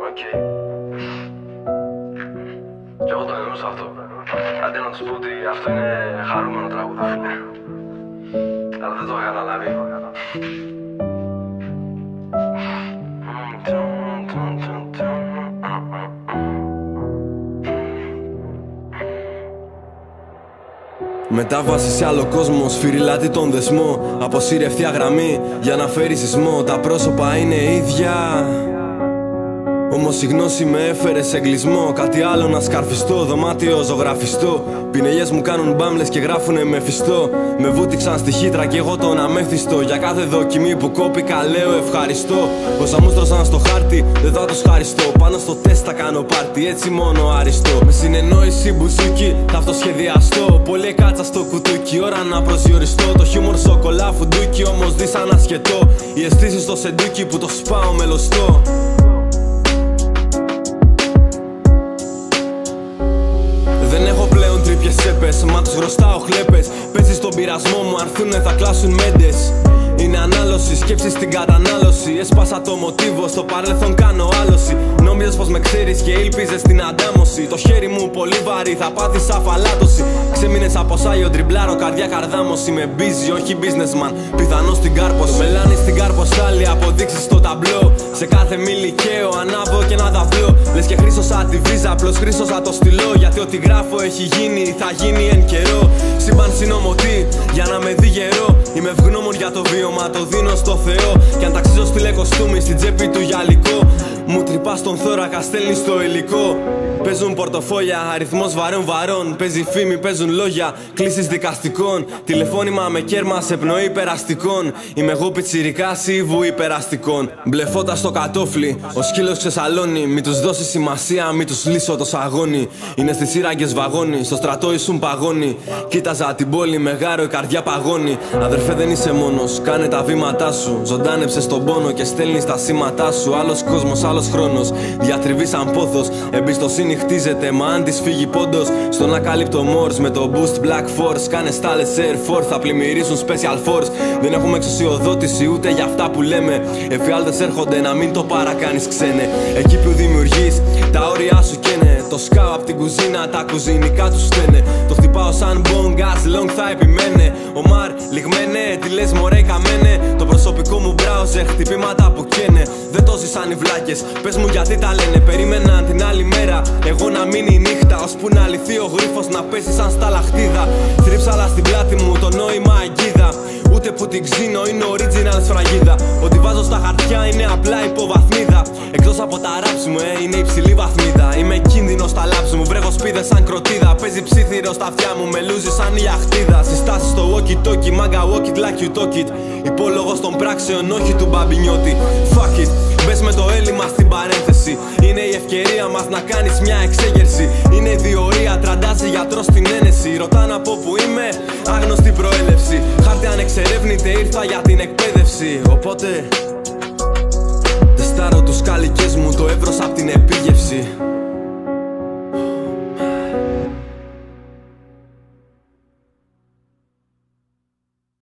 Οκ. Και εγώ το εννοούσα αυτό. Αντί να τους πω ότι αυτό είναι χαρούμενο τραγούδι, φίλε. Αλλά δεν το είχα καταλάβει. Μετάβαση σε άλλο κόσμο, σφυριλάτη τον δεσμό. Αποσύρει ευθεία γραμμή για να φέρει σεισμό. Τα πρόσωπα είναι ίδια, όμως η γνώση με έφερε σε εγκλισμό. Κάτι άλλο να σκαρφιστώ, δωμάτιο ζωγραφιστό. Πινελιές μου κάνουν μπάμλες και γράφουνε με φιστό. Με βούτυξαν στη χύτρα κι εγώ τον αμέθιστο. Για κάθε δοκιμή που κόπηκα λέω ευχαριστώ. Όσα μου στρώσαν στο χάρτη δεν θα τους χαριστώ. Πάνω στο τεστ θα κάνω πάρτι, έτσι μόνο αριστώ. Με συνεννόηση μπουζούκι θα αυτοσχεδιαστώ. Πολύ κάτσα στο κουτούκι, ώρα να προσδιοριστώ. Το χιούμορ σοκολά φουντούκι, όμως δίσαν ασχετό. Οι αισθήσεις στο σεντούκι που το σπάω μελωστό. Δεν έχω πλέον τρίπιες σέπες, μα τους χρωστάω χλέπες. Παίζει στον πειρασμό μου, αρθούνε θα κλάσουν μέντες. Είναι ανάλωση, σκέψη στην κατανάλωση. Έσπασα το μοτίβο, στο παρελθόν κάνω άλωση. Νόμιζες πως με ξέρεις και ήλπιζες στην αντάμωση. Το χέρι μου πολύ βαρύ, θα πάθεις αφαλάτωση. Ξέμεινες από σάγιο, τριμπλάρω, καρδιά καρδάμωση. Με busy, όχι businessman, πιθανώς στην κάρπωση. Μελάνι στην κάρποστάλη, αποδείξεις στο ταμπλό. Σε κάθε μιλικαίο ανάβω και ένα δαυλό. Λες και χρήσωσα τη βίζα, απλώς χρήσωσα το στυλό. Γιατί ό,τι γράφω έχει γίνει, θα γίνει εν καιρό. Σύμπαν συνωμοτή, για να με δει γερό. Είμαι ευγνώμων για το βίωμα, το δίνω στο Θεό. Κι αν ταξίζω στείλε κοστούμι στην τσέπη του γυαλικό. Μου τρυπά στον θώρακα, στέλνει στο υλικό. Παίζουν πορτοφόλια, αριθμός βαρών. Παίζει φήμη, παίζουν λόγια, κλήσεις δικαστικών. Τηλεφώνημα με κέρμα σε πνοή περαστικών. Είμαι εγώ πιτσιρικάς ή βουή περαστικών. Μπλεφώτα στο κατόφλι, ο σκύλος ξεσαλώνει. Μη τους δώσει σημασία, μη τους λύσω το σαγόνι. Είναι στις σύραγγες βαγόνι, στο στρατό ήσουν παγόνι. Κοίταζα την πόλη με γάρο, η καρδιά παγώνει. Αδερφέ δεν είσαι μόνος, κάνε τα βήματά σου. Ζωντάνεψε στον πόνο και στέλνεις τα σήματά σου. Άλλος κόσμος, άλλος χρόνος, διατριβή σαν πόθος. Εμπιστοσύνη χτίζεται, μα αν της φύγει πόντος. Στον ακάλυπτο Morse με το boost Black Force. Κάνε στάλες Air Force, θα πλημμυρίσουν Special Force. Δεν έχουμε εξουσιοδότηση ούτε για αυτά που λέμε. Εφιάλτες έρχονται να μην το παρακάνεις ξένε. Εκεί που δημιουργείς, τα όρια σου καίνε. Το σκάω απ' την κουζίνα, τα κουζινικά του στένε. Το χτυπάω σαν bongas, long θα επιμένε. Ο Μαρ, λιγμένε, τι λες μωρέ καμένε. Το προσωπικό μου browser, χτυπήματα που καίνε. Δεν το ζήσαν οι βλάκες, πες μου γιατί τα λένε. Περίμεναν την άλλη μέρα, εγώ να μείνει νύχτα. Ώσπου να λυθεί ο γρίφος, να πέσει σαν σταλαχτίδα. Θρύψαλα στην πλάτη μου το νόημα αγκίδα. Ούτε που την ξύνω είναι original σφραγίδα. Ό,τι βάζω στα χαρτιά είναι απλά υποβαθμίδα. Εκτός από τα raps μου, είναι υψηλή βαθμίδα. Είμαι κίνδυνος στα λάψη μου, βρέχω σπίδες σαν κροτίδα. Παίζει ψήθυρο στα αυτιά μου, με λούζει σαν η αχτίδα. Συστάσεις στο walkie talkie, μάγκα walk it like you talk it. Υπόλογος των πράξεων, όχι του μπαμπινιώτη. Fuck it, μπες με το έλλειμμα στην παρένθεση. Είναι η ευκαιρία μας να κάνεις μια εξέγερση. Είναι η διορία, τραντάζει γιατρός στην ένεση. Ρωτάνε από που είμαι, άγνωστη προέλευση. Χάρτη ανεξερεύνητε, ήρθα για την εκπαίδευση. Οπότε τεστάρω τους κάλικες μου, το εύρος απ' την επίγευση.